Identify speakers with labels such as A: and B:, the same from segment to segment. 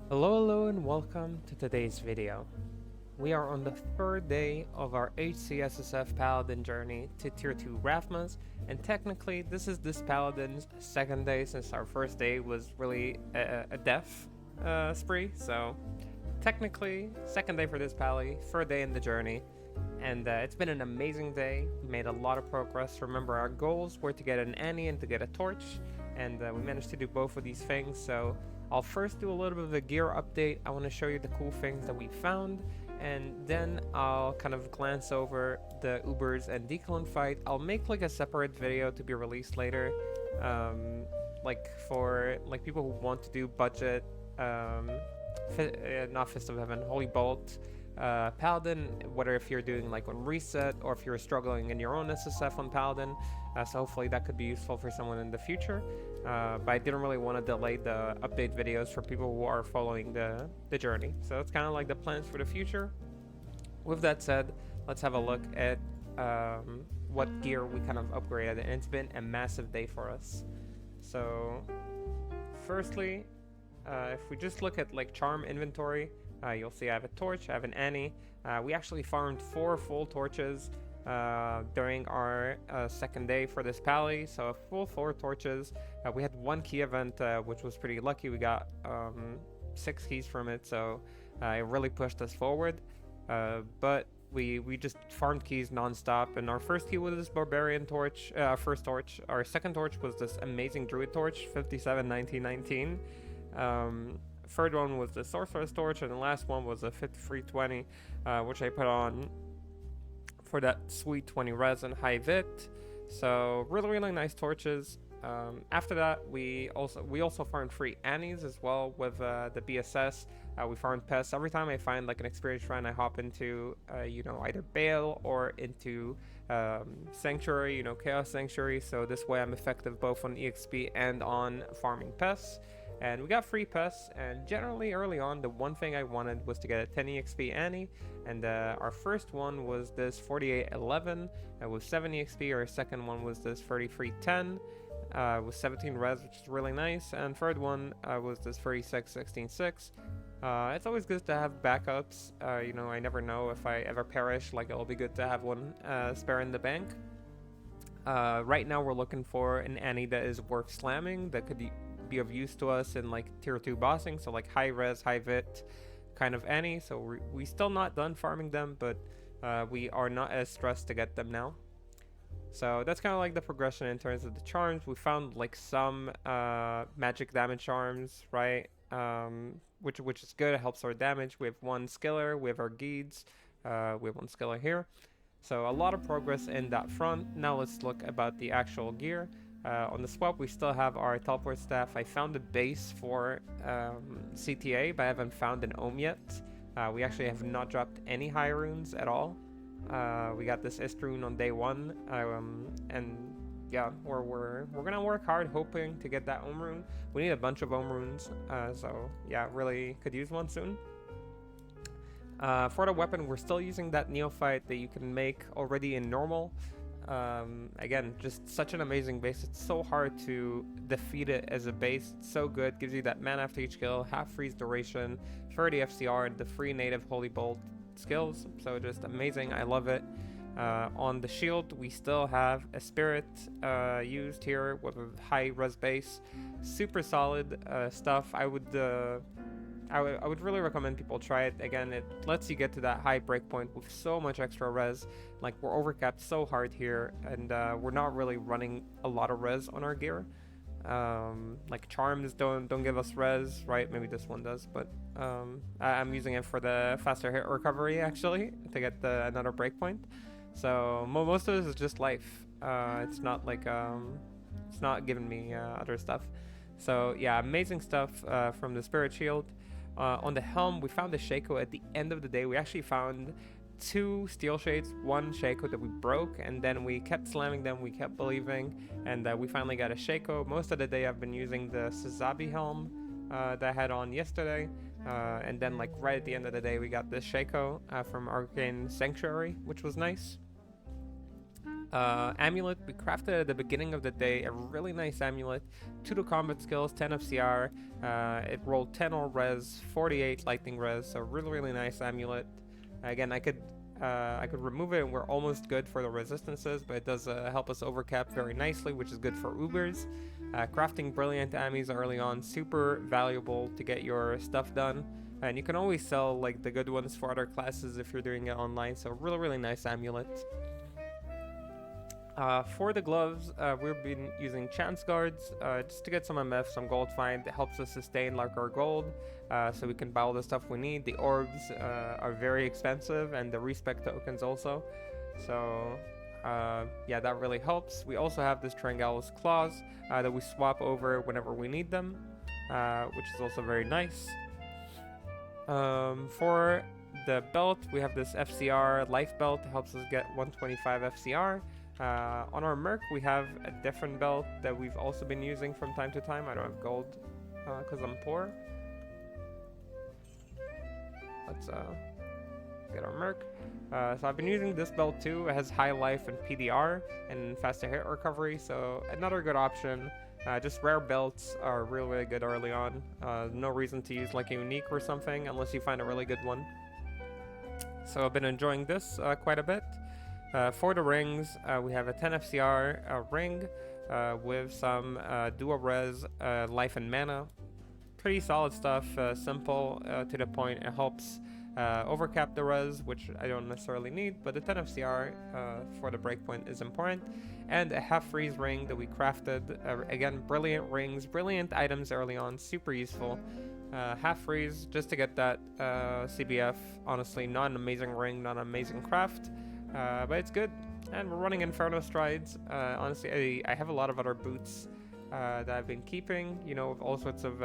A: Hello and welcome to today's video. We are on the third day of our HC SSF Paladin journey to Tier 2 Rathmas, and technically this is this Paladin's second day since our first day was really a death spree, so technically second day for this Pally, third day in the journey, and it's been an amazing day. We made a lot of progress. Remember, our goals were to get an Annie and to get a torch, and we managed to do both of these things, so I'll first do a little bit of a gear update. I want to show you the cool things that we found, and then I'll kind of glance over the Ubers and Dclone fight. I'll make like a separate video to be released later, like for like people who want to do budget, not Fist of Heaven, Holy Bolt, Paladin, whether if you're doing like on reset or if you're struggling in your own SSF on Paladin. So hopefully that could be useful for someone in the future. But I didn't really want to delay the update videos for people who are following the journey. So that's kind of like the plans for the future. With that said, let's have a look at what gear we kind of upgraded, and it's been a massive day for us. So firstly, if we just look at like charm inventory, you'll see I have a torch, I have an Annie. We actually farmed 4 full torches during our second day for this pally, so a full 4 torches. We had 1 key event, which was pretty lucky. We got 6 keys from it, so it really pushed us forward. But we just farmed keys non-stop, and our first key was this barbarian torch, first torch. Our second torch was this amazing druid torch, 571919. Third one was the sorcerer's torch, and the last one was a 5320, which I put on for that sweet 20 res and high vit. So really nice torches. After that, we also farmed 3 Annies as well with the BSS. We farmed pests. Every time I find like an experienced run, I hop into either Bale or into Sanctuary, Chaos Sanctuary. So this way I'm effective both on EXP and on farming pests. And we got 3 pests, and generally early on the one thing I wanted was to get a 10 EXP Annie, and our first one was this 4811 with 7 EXP. Our second one was this 3310 with 17 res, which is really nice, and third one was this 36166. It's always good to have backups. I never know if I ever perish, like it'll be good to have one spare in the bank. Right now we're looking for an Annie that is worth slamming, that could be of use to us in like tier 2 bossing, so like high res, high vit kind of Annie. So we still not done farming them, but we are not as stressed to get them now. So that's kind of like the progression in terms of the charms. We found like some magic damage charms, right? Which is good. It helps our damage. We have 1 skiller, we have our Geeds, we have 1 skiller here. So a lot of progress in that front. Now let's look about the actual gear. On the swap, we still have our teleport staff. I found a base for CTA, but I haven't found an Ohm yet. We actually have not dropped any high runes at all. We got this Ist rune on day 1, and yeah, we're gonna work hard hoping to get that Ohm rune. We need a bunch of Ohm runes, so yeah, really could use one soon. For the weapon, we're still using that neophyte that you can make already in normal. Again, just such an amazing base. It's so hard to defeat it as a base. It's so good. Gives you that mana after each kill, half freeze duration, 30 FCR, and the free native Holy Bolt skills. So just amazing. I love it. On the shield, we still have a spirit used here with a high res base. Super solid stuff. I would really recommend people try it. Again, it lets you get to that high breakpoint with so much extra res. Like, we're overcapped so hard here, and we're not really running a lot of res on our gear. Like charms don't give us res, right? Maybe this one does, but I'm using it for the faster hit recovery actually to get another breakpoint. So most of this is just life. It's not like it's not giving me other stuff. So yeah, amazing stuff from the spirit shield. On the helm, we found the Shaco at the end of the day. We actually found 2 steel shades, 1 Shaco that we broke, and then we kept slamming them, we kept believing, and we finally got a Shaco. Most of the day I've been using the Sazabi helm that I had on yesterday, and then like right at the end of the day we got this Shaco from Arcane Sanctuary, which was nice. Amulet, we crafted at the beginning of the day a really nice amulet, 2 to combat skills, 10 FCR, it rolled 10 all res, 48 lightning res, so really nice amulet. Again, I could remove it and we're almost good for the resistances, but it does help us overcap very nicely, which is good for Ubers. Crafting brilliant ammies early on, super valuable to get your stuff done. And you can always sell like the good ones for other classes if you're doing it online, so really nice amulet. For the gloves, we've been using chance guards just to get some MF, some gold find. It helps us sustain like our gold, so we can buy all the stuff we need. The orbs are very expensive, and the respect tokens also. So yeah, that really helps. We also have this Trangalus claws that we swap over whenever we need them, which is also very nice. For the belt, we have this FCR life belt that helps us get 125 FCR. On our Merc, we have a different belt that we've also been using from time to time. I don't have gold because I'm poor. Let's get our Merc. So I've been using this belt too. It has high life and PDR and faster hit recovery, so another good option. Just rare belts are really good early on. No reason to use like a unique or something unless you find a really good one. So I've been enjoying this quite a bit. For the rings, we have a 10 FCR ring with some dual res, life and mana. Pretty solid stuff, simple to the point. It helps overcap the res, which I don't necessarily need, but the 10 FCR for the breakpoint is important. And a half freeze ring that we crafted. Again, brilliant rings, brilliant items early on, super useful. Half freeze just to get that CBF. Honestly, not an amazing ring, not an amazing craft. But it's good, and we're running Inferno Strides. Honestly, I have a lot of other boots that I've been keeping, you know, with all sorts of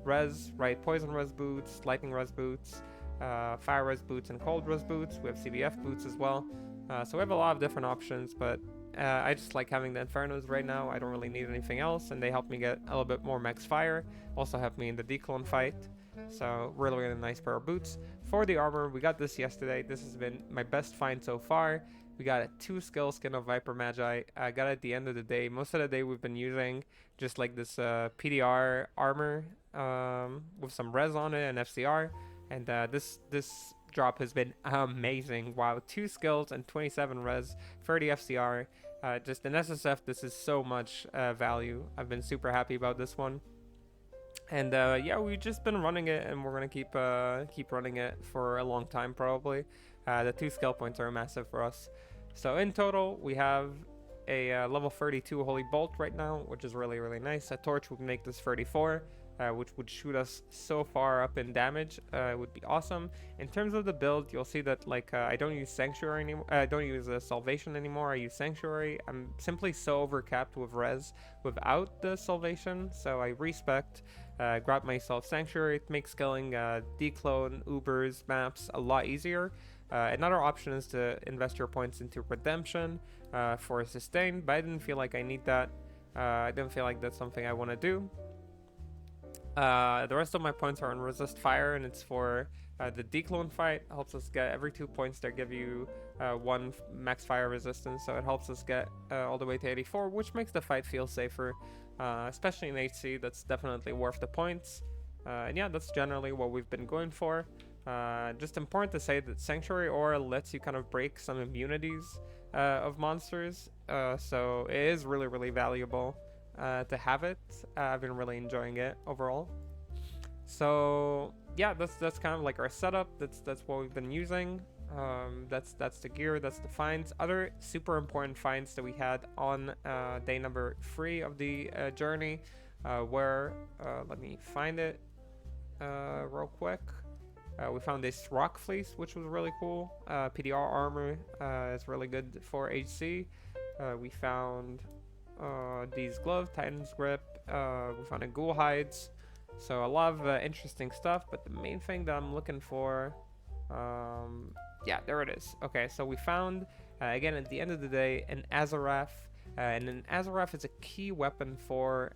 A: res, right? Poison res boots, lightning res boots, fire res boots, and cold res boots. We have CBF boots as well. So we have a lot of different options, but I just like having the Infernos right now. I don't really need anything else, and they help me get a little bit more max fire. Also help me in the Dclone fight. So really nice pair of boots. For the armor, we got this yesterday. This has been my best find so far. We got a 2 skill skin of Viper Magi. I got it at the end of the day. Most of the day we've been using just like this PDR armor with some res on it and FCR. And this drop has been amazing. Wow, 2 skills and 27 res, 30 FCR. Just in SSF, this is so much value. I've been super happy about this one. And yeah, we've just been running it, and we're gonna keep running it for a long time probably. The 2 skill points are massive for us. So in total, we have a level 32 Holy Bolt right now, which is really nice. A torch would make this 34, which would shoot us so far up in damage. It would be awesome. In terms of the build, you'll see that like I don't use Sanctuary anymore. I don't use Salvation anymore. I use Sanctuary. I'm simply so overcapped with res without the Salvation, so I respect. Grab myself Sanctuary. It makes skilling Dclone, Ubers, maps a lot easier. Another option is to invest your points into Redemption for Sustain, but I didn't feel like I need that. I didn't feel like that's something I want to do. The rest of my points are on Resist Fire, and it's for the Dclone fight. It helps us get every 2 points there give you 1 max fire resistance, so it helps us get all the way to 84, which makes the fight feel safer. Especially in HC, that's definitely worth the points. And yeah, that's generally what we've been going for. Just important to say that Sanctuary Aura lets you kind of break some immunities of monsters, so it is really valuable to have it. I've been really enjoying it overall. So yeah, that's kind of like our setup. That's what we've been using. That's the gear, that's the finds. Other super important finds that we had on day number 3 of the journey were, let me find it real quick. We found this rock fleece, which was really cool. PDR armor is really good for HC. We found these gloves, Titan's grip. We found a ghoul hides. So a lot of interesting stuff, but the main thing that I'm looking for, yeah, there it is. Okay, so we found, again, at the end of the day, an Azarath. And an Azarath is a key weapon for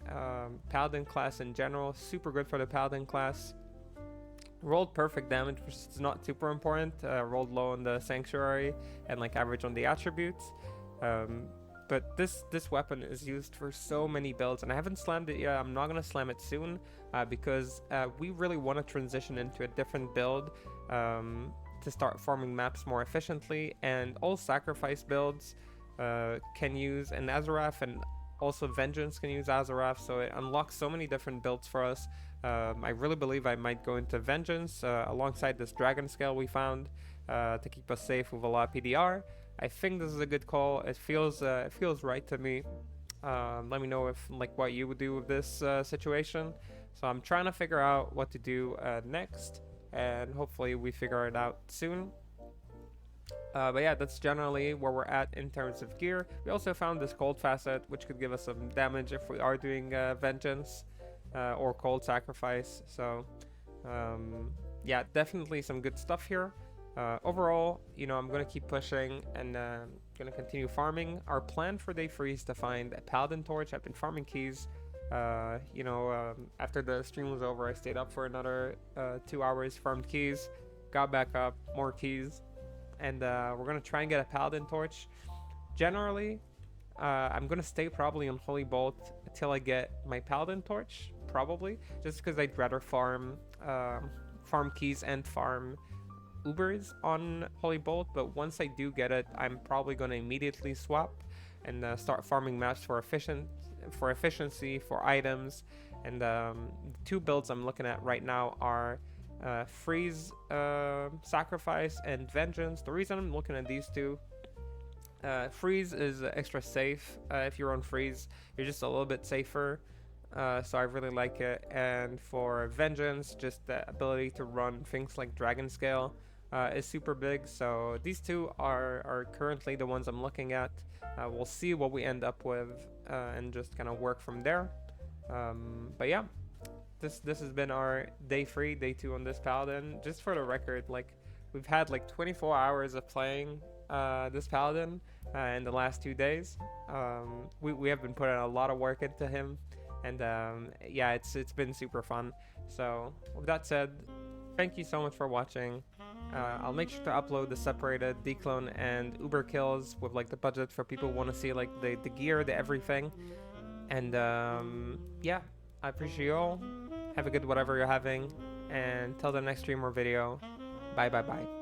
A: Paladin class in general. Super good for the Paladin class. Rolled perfect damage, which is not super important. Rolled low on the Sanctuary and like average on the attributes. But this weapon is used for so many builds, and I haven't slammed it yet. I'm not gonna slam it soon because we really want to transition into a different build to start farming maps more efficiently. And all sacrifice builds can use an Azarath, and also Vengeance can use Azarath, so it unlocks so many different builds for us. I really believe I might go into Vengeance alongside this Dragon Scale we found to keep us safe with a lot of PDR. I think this is a good call. It feels right to me. Let me know if like what you would do with this situation. So I'm trying to figure out what to do next, and hopefully we figure it out soon. But yeah, that's generally where we're at in terms of gear. We also found this cold facet, which could give us some damage if we are doing Vengeance or cold sacrifice. So yeah, definitely some good stuff here. Overall, you know, I'm going to keep pushing and going to continue farming. Our plan for day 3 is to find a Paladin Torch. I've been farming keys. After the stream was over, I stayed up for another 2 hours, farmed keys, got back up, more keys, and we're going to try and get a Paladin Torch. Generally, I'm going to stay probably on Holy Bolt until I get my Paladin Torch, probably, just because I'd rather farm keys and farm Ubers on Holy Bolt. But once I do get it, I'm probably going to immediately swap and start farming maps for efficiency, for items. And the 2 builds I'm looking at right now are Freeze, Sacrifice, and Vengeance. The reason I'm looking at these 2, Freeze is extra safe. If you're on Freeze, you're just a little bit safer. So I really like it. And for Vengeance, just the ability to run things like Dragon Scale is super big. So these 2 are currently the ones I'm looking at. We'll see what we end up with and just kind of work from there. But yeah, this has been our day 3, day 2 on this Paladin. Just for the record, like, we've had like 24 hours of playing this Paladin in the last 2 days. We have been putting a lot of work into him, and yeah, it's been super fun. So with that said, thank you so much for watching. I'll make sure to upload the separated Dclone and Uber kills with like the budget for people who want to see like the gear, the everything. And yeah, I appreciate you all. Have a good whatever you're having, and till the next stream or video, bye.